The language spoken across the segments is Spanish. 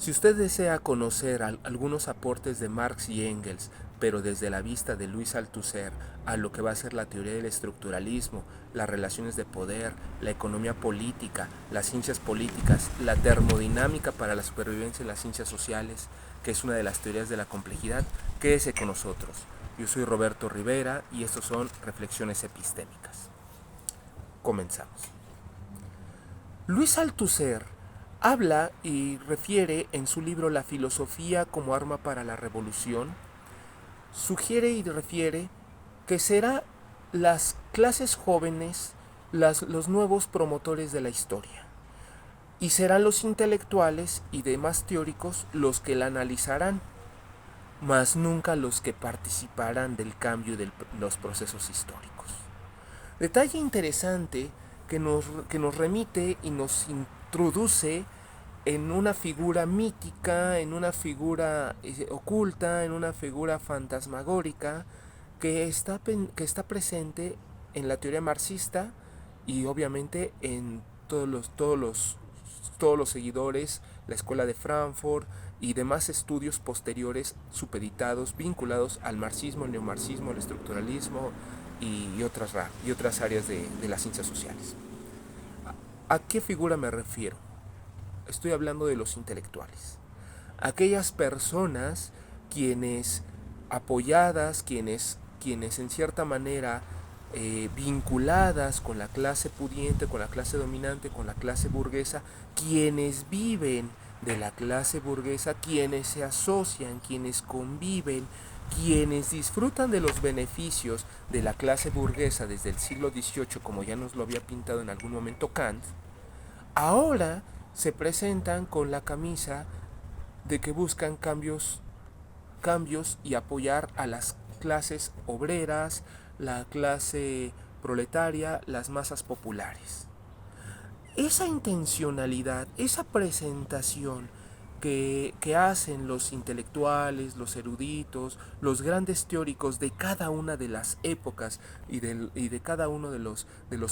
Si usted desea conocer algunos aportes de Marx y Engels, pero desde la vista de Luis Althusser a lo que va a ser la teoría del estructuralismo, las relaciones de poder, la economía política, las ciencias políticas, la termodinámica para la supervivencia en las ciencias sociales, que es una de las teorías de la complejidad, quédese con nosotros. Yo soy Roberto Rivera y estos son Reflexiones Epistémicas. Comenzamos. Luis Althusser habla y refiere en su libro La filosofía como arma para la revolución, sugiere y refiere que será las clases jóvenes los nuevos promotores de la historia y serán los intelectuales y demás teóricos los que la analizarán, mas nunca los que participarán del cambio de los procesos históricos. Detalle interesante que nos remite y nos introduce en una figura mítica, en una figura oculta, en una figura fantasmagórica que está presente en la teoría marxista y obviamente en todos los seguidores, la escuela de Frankfurt y demás estudios posteriores supeditados, vinculados al marxismo, el neomarxismo, el estructuralismo y otras áreas de las ciencias sociales. ¿A qué figura me refiero? Estoy hablando de los intelectuales. Aquellas personas quienes apoyadas, quienes en cierta manera vinculadas con la clase pudiente, con la clase dominante, con la clase burguesa, quienes viven de la clase burguesa, quienes se asocian, quienes conviven, quienes disfrutan de los beneficios de la clase burguesa desde el siglo XVIII, como ya nos lo había pintado en algún momento Kant, ahora se presentan con la camisa de que buscan cambios y apoyar a las clases obreras, la clase proletaria, las masas populares. Esa intencionalidad, esa presentación que hacen los intelectuales, los eruditos, los grandes teóricos de cada una de las épocas y de cada uno de los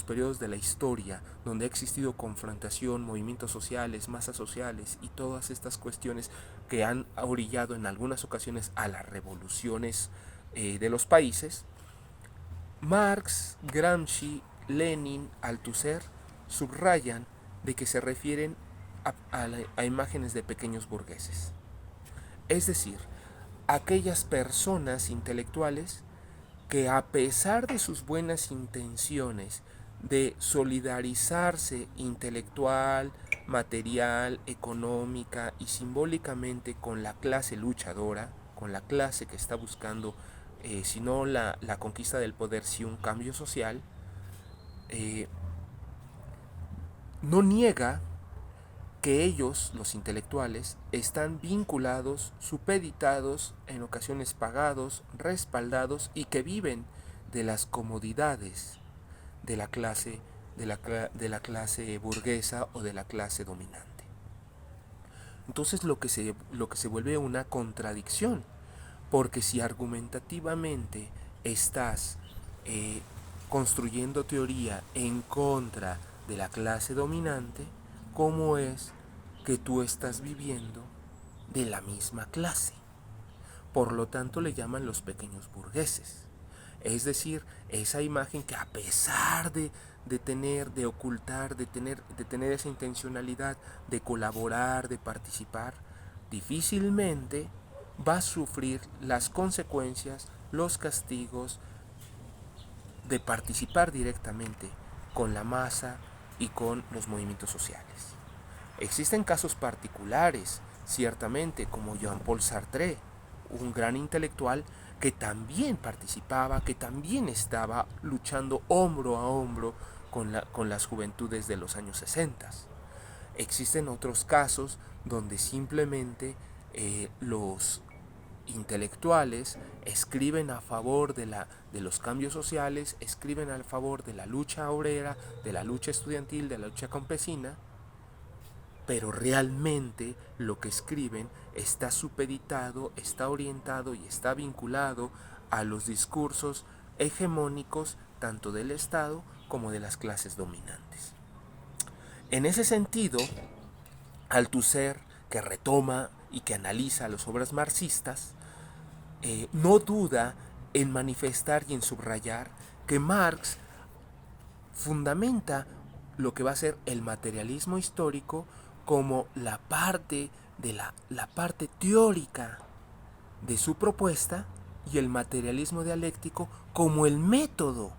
periodos de la historia, donde ha existido confrontación, movimientos sociales, masas sociales y todas estas cuestiones que han orillado en algunas ocasiones a las revoluciones de los países, Marx, Gramsci, Lenin, Althusser subrayan de que se refieren a imágenes de pequeños burgueses. Es decir, aquellas personas intelectuales que a pesar de sus buenas intenciones de solidarizarse intelectual, material, económica y simbólicamente con la clase luchadora, con la clase que está buscando, si no la conquista del poder, si un cambio social, eh, no niega que ellos, los intelectuales, están vinculados, supeditados, en ocasiones pagados, respaldados y que viven de las comodidades de la clase, de la clase burguesa o de la clase dominante. Entonces lo que se vuelve una contradicción, porque si argumentativamente estás eh, construyendo teoría en contra de la clase dominante, ¿cómo es que tú estás viviendo de la misma clase? Por lo tanto le llaman los pequeños burgueses. Es decir, esa imagen que a pesar de ocultar, de tener esa intencionalidad de colaborar, de participar, difícilmente va a sufrir las consecuencias, los castigos de participar directamente con la masa y con los movimientos sociales. Existen casos particulares, ciertamente, como Jean-Paul Sartre, un gran intelectual que también participaba, que también estaba luchando hombro a hombro con las juventudes de los años 60. Existen otros casos donde simplemente los intelectuales escriben a favor de los cambios sociales, escriben a favor de la lucha obrera, de la lucha estudiantil, de la lucha campesina, pero realmente lo que escriben está supeditado, está orientado y está vinculado a los discursos hegemónicos tanto del Estado como de las clases dominantes. En ese sentido, Althusser que retoma y que analiza las obras marxistas, no duda en manifestar y en subrayar que Marx fundamenta lo que va a ser el materialismo histórico como la parte de la parte teórica de su propuesta, y el materialismo dialéctico como el método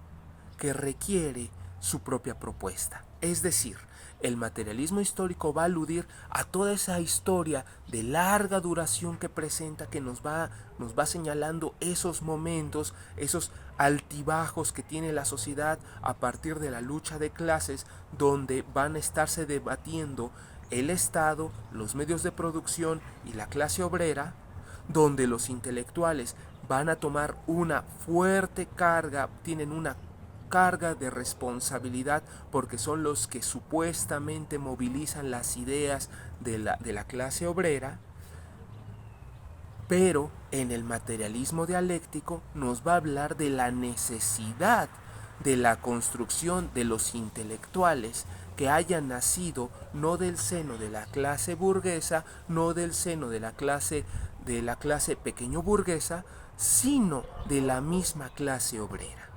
que requiere su propia propuesta. Es decir, el materialismo histórico va a aludir a toda esa historia de larga duración que presenta, que nos va señalando esos momentos, esos altibajos que tiene la sociedad a partir de la lucha de clases, donde van a estarse debatiendo el Estado, los medios de producción y la clase obrera, donde los intelectuales van a tomar una fuerte carga, tienen una carga de responsabilidad, porque son los que supuestamente movilizan las ideas de la clase obrera. Pero en el materialismo dialéctico nos va a hablar de la necesidad de la construcción de los intelectuales que hayan nacido no del seno de la clase burguesa, no del seno de la clase pequeño burguesa, sino de la misma clase obrera.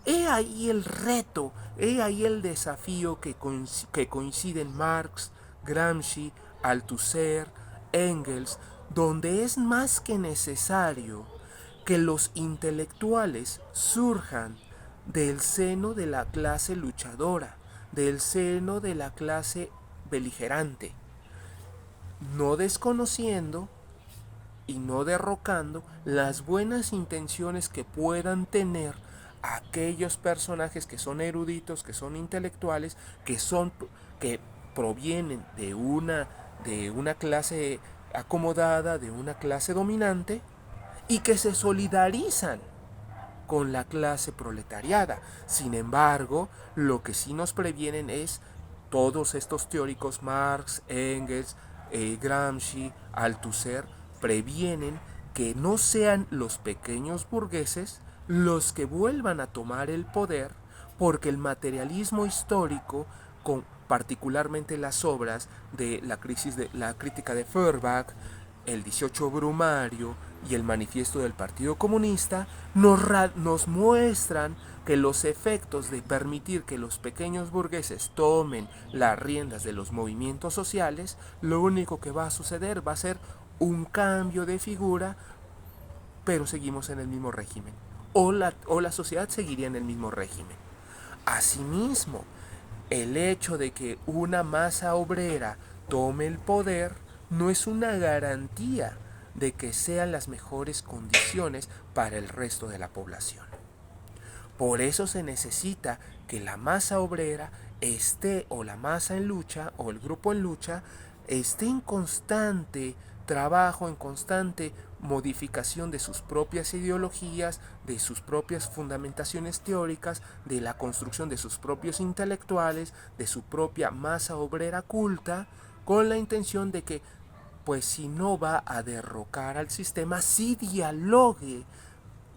He ahí el reto, he ahí el desafío que coinciden Marx, Gramsci, Althusser, Engels, donde es más que necesario que los intelectuales surjan del seno de la clase luchadora, del seno de la clase beligerante, no desconociendo y no derrocando las buenas intenciones que puedan tener aquellos personajes que son eruditos, que son intelectuales, que provienen de una clase acomodada, de una clase dominante, y que se solidarizan con la clase proletariada. Sin embargo, lo que sí nos previenen es todos estos teóricos, Marx, Engels, Gramsci, Althusser, previenen que no sean los pequeños burgueses los que vuelvan a tomar el poder, porque el materialismo histórico, con particularmente las obras de la crítica de Feuerbach, el 18 Brumario y el manifiesto del Partido Comunista, nos muestran que los efectos de permitir que los pequeños burgueses tomen las riendas de los movimientos sociales, lo único que va a suceder va a ser un cambio de figura, pero seguimos en el mismo régimen. O la sociedad seguiría en el mismo régimen. Asimismo, el hecho de que una masa obrera tome el poder no es una garantía de que sean las mejores condiciones para el resto de la población. Por eso se necesita que la masa obrera esté, o la masa en lucha, o el grupo en lucha, esté en constante trabajo, en constante modificación de sus propias ideologías, de sus propias fundamentaciones teóricas, de la construcción de sus propios intelectuales, de su propia masa obrera culta, con la intención de que, pues si no va a derrocar al sistema, sí dialogue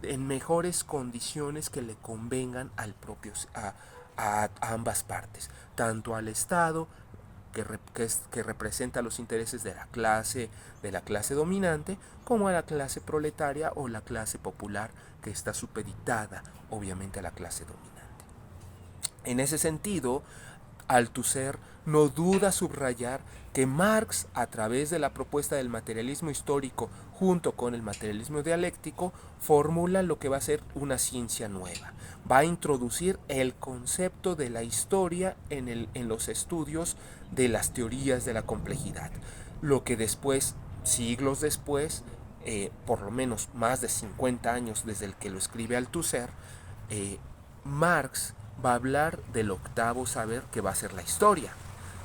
en mejores condiciones que le convengan a ambas partes, tanto al Estado, que representa los intereses de la clase dominante, como a la clase proletaria o la clase popular, que está supeditada obviamente a la clase dominante. En ese sentido, Althusser no duda subrayar que Marx, a través de la propuesta del materialismo histórico junto con el materialismo dialéctico, formula lo que va a ser una ciencia nueva. Va a introducir el concepto de la historia en los estudios de las teorías de la complejidad. Lo que después, siglos después, por lo menos más de 50 años desde el que lo escribe Althusser, Marx va a hablar del octavo saber, que va a ser la historia.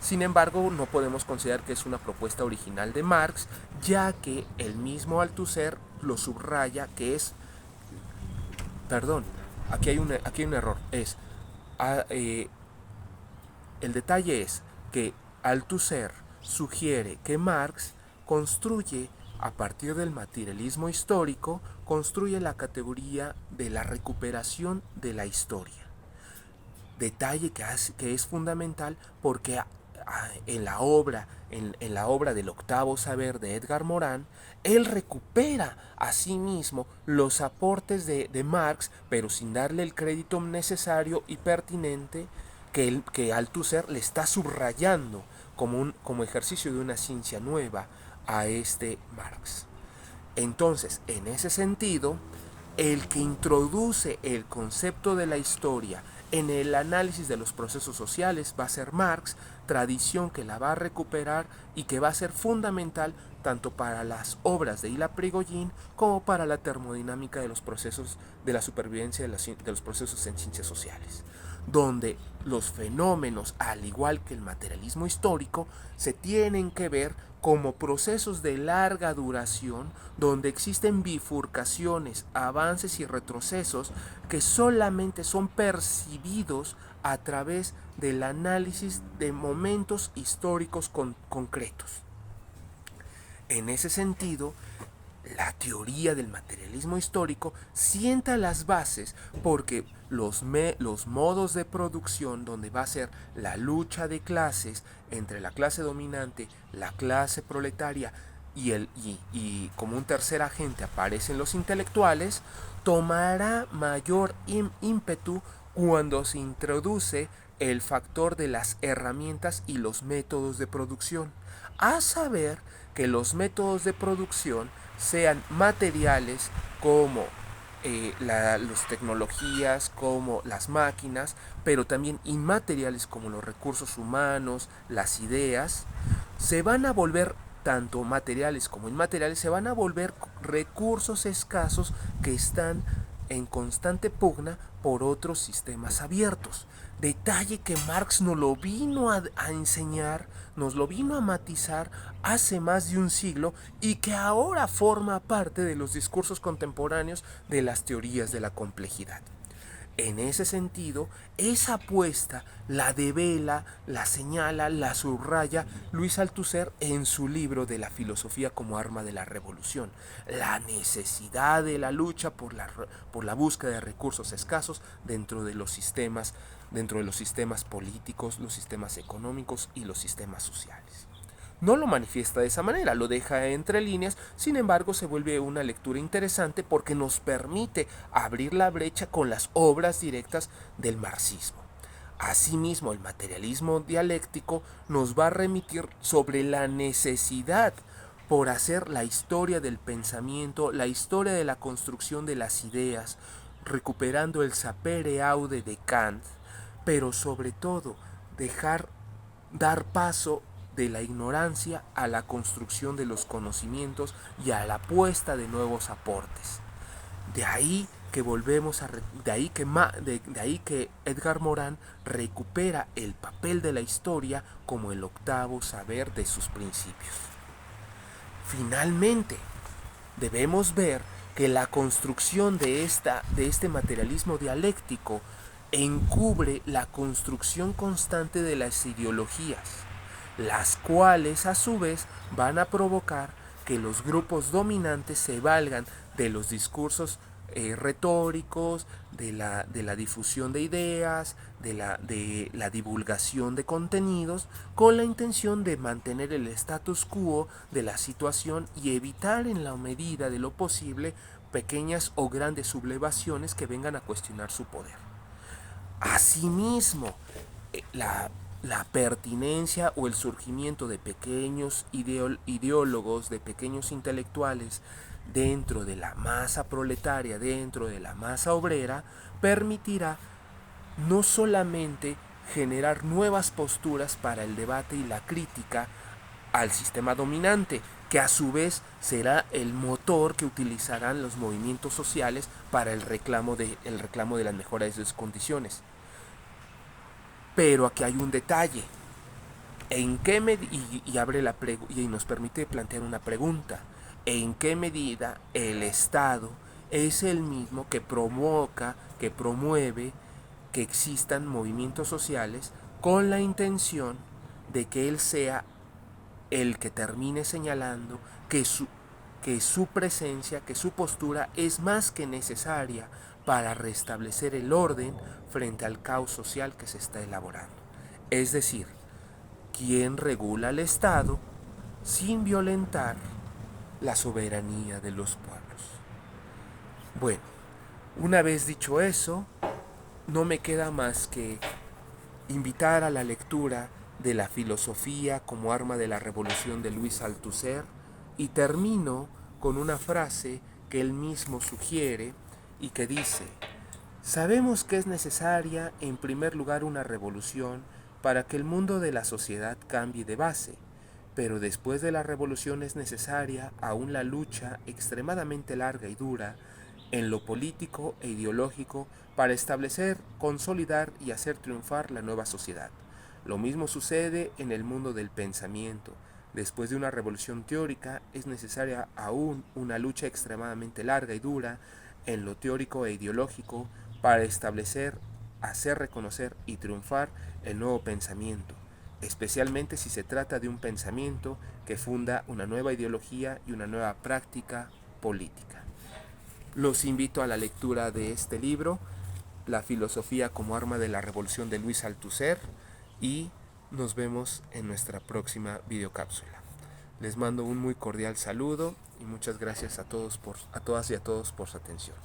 Sin embargo, no podemos considerar que es una propuesta original de Marx, ya que el mismo Althusser lo subraya, que es, perdón, aquí hay un error, el detalle es que Althusser sugiere que Marx construye, a partir del materialismo histórico, construye la categoría de la recuperación de la historia. Detalle que es fundamental, porque en la obra del octavo saber de Edgar Morin, él recupera a sí mismo los aportes de Marx, pero sin darle el crédito necesario y pertinente que Althusser le está subrayando como ejercicio de una ciencia nueva a este Marx. Entonces, en ese sentido, el que introduce el concepto de la historia en el análisis de los procesos sociales va a ser Marx, tradición que la va a recuperar y que va a ser fundamental tanto para las obras de Hila Prigogine como para la termodinámica de los procesos de la supervivencia de los procesos en ciencias sociales, donde los fenómenos, al igual que el materialismo histórico, se tienen que ver como procesos de larga duración, donde existen bifurcaciones, avances y retrocesos que solamente son percibidos a través del análisis de momentos históricos concretos. En ese sentido, la teoría del materialismo histórico sienta las bases porque los modos de producción, donde va a ser la lucha de clases entre la clase dominante, la clase proletaria y como un tercer agente aparecen los intelectuales, tomará mayor ímpetu cuando se introduce el factor de las herramientas y los métodos de producción, a saber que los métodos de producción sean materiales como las tecnologías, como las máquinas, pero también inmateriales como los recursos humanos, las ideas, se van a volver, tanto materiales como inmateriales, se van a volver recursos escasos que están en constante pugna por otros sistemas abiertos. Detalle que Marx nos lo vino a enseñar, nos lo vino a matizar hace más de un siglo y que ahora forma parte de los discursos contemporáneos de las teorías de la complejidad. En ese sentido, esa apuesta la devela, la señala, la subraya Luis Althusser en su libro de la filosofía como arma de la revolución. La necesidad de la lucha por la búsqueda de recursos escasos dentro de los sistemas políticos, los sistemas económicos y los sistemas sociales. No lo manifiesta de esa manera, lo deja entre líneas, sin embargo se vuelve una lectura interesante porque nos permite abrir la brecha con las obras directas del marxismo. Asimismo, el materialismo dialéctico nos va a remitir sobre la necesidad por hacer la historia del pensamiento, la historia de la construcción de las ideas, recuperando el sapere aude de Kant, pero sobre todo dar paso de la ignorancia a la construcción de los conocimientos y a la apuesta de nuevos aportes. De ahí que de ahí que Edgar Morin recupera el papel de la historia como el octavo saber de sus principios. Finalmente, debemos ver que la construcción de este materialismo dialéctico encubre la construcción constante de las ideologías, las cuales a su vez van a provocar que los grupos dominantes se valgan de los discursos retóricos, de la difusión de ideas, de la divulgación de contenidos, con la intención de mantener el status quo de la situación y evitar en la medida de lo posible pequeñas o grandes sublevaciones que vengan a cuestionar su poder. Asimismo, la pertinencia o el surgimiento de pequeños ideólogos, de pequeños intelectuales dentro de la masa proletaria, dentro de la masa obrera, permitirá no solamente generar nuevas posturas para el debate y la crítica al sistema dominante, que a su vez será el motor que utilizarán los movimientos sociales para el reclamo de las mejoras de sus condiciones. Pero aquí hay un detalle. ¿En qué y nos permite plantear una pregunta? ¿En qué medida el Estado es el mismo que provoca, que promueve que existan movimientos sociales con la intención de que él sea el que termine señalando que su presencia, que su postura es más que necesaria para restablecer el orden frente al caos social que se está elaborando? Es decir, quien regula al Estado sin violentar la soberanía de los pueblos. Bueno, una vez dicho eso, no me queda más que invitar a la lectura de La filosofía como arma de la revolución de Luis Althusser, y termino con una frase que él mismo sugiere y que dice: sabemos que es necesaria en primer lugar una revolución para que el mundo de la sociedad cambie de base, pero después de la revolución es necesaria aún la lucha extremadamente larga y dura en lo político e ideológico para establecer, consolidar y hacer triunfar la nueva sociedad. Lo mismo sucede en el mundo del pensamiento. Después de una revolución teórica es necesaria aún una lucha extremadamente larga y dura en lo teórico e ideológico para establecer, hacer reconocer y triunfar el nuevo pensamiento, especialmente si se trata de un pensamiento que funda una nueva ideología y una nueva práctica política. Los invito a la lectura de este libro, La filosofía como arma de la revolución de Luis Althusser, y nos vemos en nuestra próxima videocápsula. Les mando un muy cordial saludo y muchas gracias a todas y a todos por su atención.